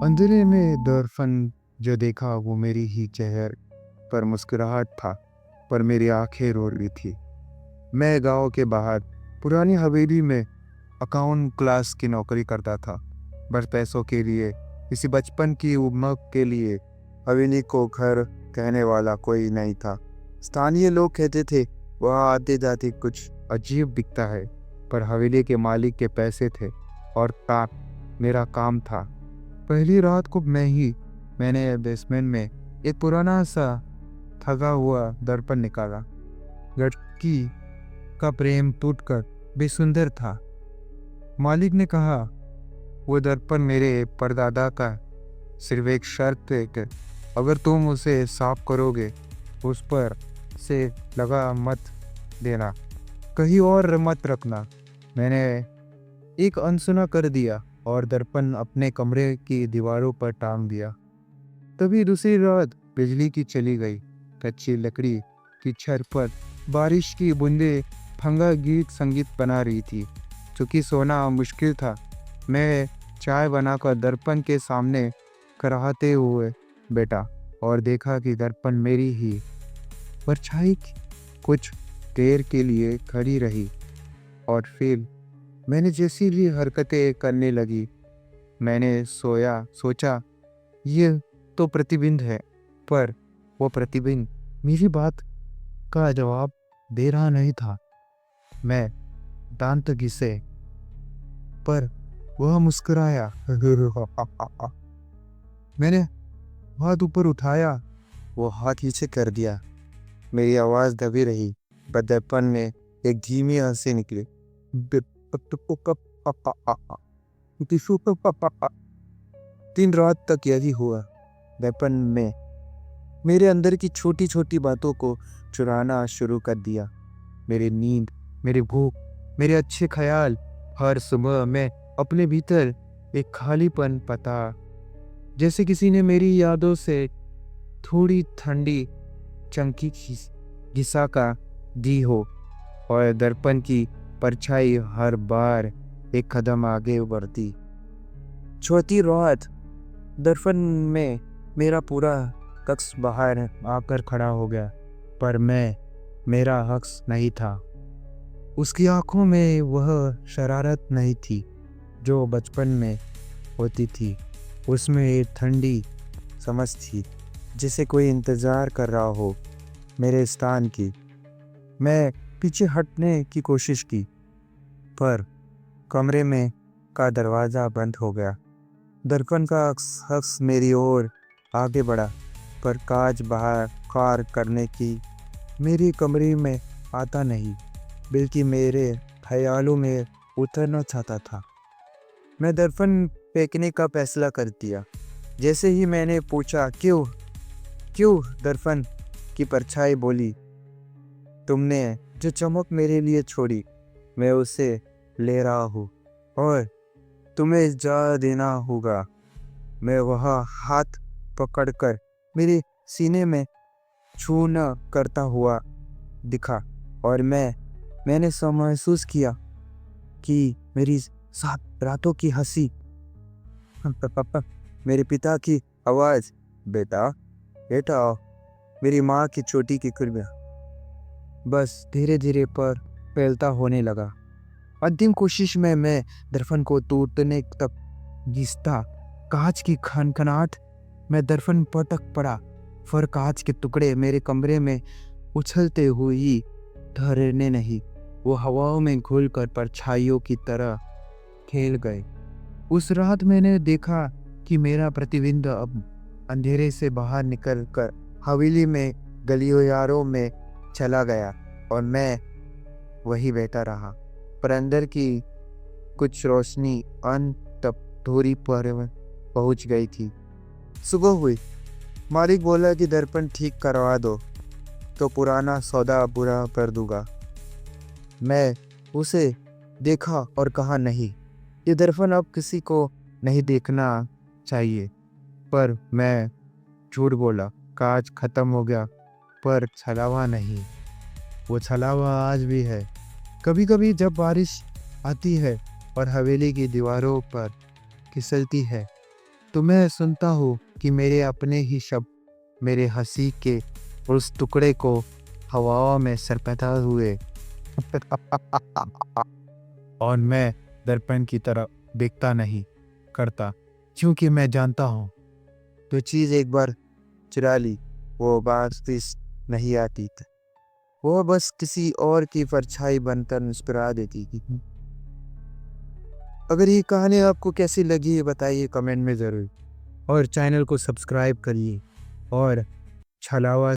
अंधेरे में दर्पण जो देखा वो मेरी ही चेहरे पर मुस्कुराहट था, पर मेरी आंखें रो रही थी। मैं गांव के बाहर पुरानी हवेली में अकाउंट क्लास की नौकरी करता था। बस पैसों के लिए, किसी बचपन की उमंग के लिए हवेली को घर कहने वाला कोई नहीं था। स्थानीय लोग कहते थे वहाँ आते जाते कुछ अजीब दिखता है, पर हवेली के मालिक के पैसे थे और काम मेरा काम था। पहली रात को मैंने बेसमेंट में एक पुराना सा थका हुआ दर्पण निकाला। लड़की का प्रेम टूटकर भी सुंदर था। मालिक ने कहा, वो दर्पण मेरे परदादा का, सिर्फ एक शर्त है कि अगर तुम उसे साफ करोगे, उस पर से लगा मत देना, कहीं और मत रखना। मैंने एक अनसुना कर दिया और दर्पण अपने कमरे की दीवारों पर टांग दिया। तभी दूसरी रात बिजली की चली गई। कच्ची लकड़ी की छत पर बारिश की बूंदें फंगा गीत संगीत बना रही थी। चूंकि सोना मुश्किल था, मैं चाय बनाकर दर्पण के सामने कराहते हुए बैठा और देखा कि दर्पण मेरी ही परछाई कुछ देर के लिए खड़ी रही और फिर मैंने जैसी भी हरकतें करने लगी। मैंने सोचा ये तो प्रतिबिंब है, पर वो प्रतिबिंब मेरी बात का जवाब दे रहा नहीं था। मैं दांत घिसे, पर वह मुस्कुराया। मैंने हाथ ऊपर उठाया, वो हाथ नीचे कर दिया। मेरी आवाज दबी रही, बदपन में एक धीमी हंसी निकली। दिन रात तक यही हुआ। दर्पण में मेरे अंदर की छोटी छोटी बातों को चुराना शुरू कर दिया। मेरी नींद, मेरी भूख, मेरे अच्छे ख्याल। हर सुबह मैं अपने भीतर एक खालीपन पाता, जैसे किसी ने मेरी यादों से थोड़ी ठंडी चंकी घिसा का दी हो। और दर्पण की परछाई हर बार एक कदम आगे बढ़ती। चौथी रात दर्पण में मेरा पूरा शख्स बाहर आकर खड़ा हो गया, पर मेरा हक्स नहीं था। उसकी आंखों में वह शरारत नहीं थी जो बचपन में होती थी। उसमें एक ठंडी समझ थी, जिसे कोई इंतजार कर रहा हो मेरे स्थान की। मैं पीछे हटने की कोशिश की, पर कमरे में का दरवाज़ा बंद हो गया। दर्पण का शख्स मेरी ओर आगे बढ़ा, पर कांच बाहर कार करने की मेरी कमरे में आता नहीं, बल्कि मेरे ख्यालों में उतरना चाहता था। मैं दर्पण फेंकने का फैसला कर दिया। जैसे ही मैंने पूछा, क्यों क्यों, दर्पण की परछाई बोली, तुमने जो चमक मेरे लिए छोड़ी, मैं उसे ले रहा हूँ और तुम्हें जा देना होगा। मैं वह हाथ पकड़कर मेरे सीने में छूना करता हुआ दिखा और मैंने महसूस किया कि मेरी सात रातों की हंसी, मेरे पिता की आवाज़, बेटा बेटा, मेरी माँ की चोटी की कुर्बान, बस धीरे धीरे पर फैलता होने लगा। अंतिम कोशिश में मैं दर्पण को टूटने तक घिसता। कांच की खनखनाहट में दर्पण पटक पड़ा, फिर कांच के टुकड़े मेरे कमरे में उछलते हुए ही ठहरने नहीं, वो हवाओं में घुलकर परछाइयों की तरह खेल गए। उस रात मैंने देखा कि मेरा प्रतिबिंब अब अंधेरे से बाहर निकलकर हवेली में गलियारों में चला गया और मैं वही बैठा रहा, पर अंदर की कुछ रोशनी अंत तक धूरी पर पहुंच गई थी। सुबह हुई। मालिक बोला कि दर्पण ठीक करवा दो तो पुराना सौदा पूरा कर दूंगा। मैं उसे देखा और कहा, नहीं, ये दर्पण अब किसी को नहीं देखना चाहिए। पर मैं झूठ बोला। कांच खत्म हो गया, पर छलावा नहीं। वो छलावा आज भी है। कभी कभी जब बारिश आती है और हवेली की दीवारों पर फिसलती है, तो मैं सुनता हूँ कि मेरे अपने ही शब्द मेरे हंसी के उस टुकड़े को हवाओं में सरपटा हुए और मैं दर्पण की तरफ देखता नहीं करता, क्योंकि मैं जानता हूँ जो चीज़ एक बार चुरा ली वो वापस नहीं आती थी। वो बस किसी और की परछाई बनकर मुस्कुरा देती थी। अगर ये कहानी आपको कैसी लगी है बताइए कमेंट में ज़रूर, और चैनल को सब्सक्राइब करिए और छलावा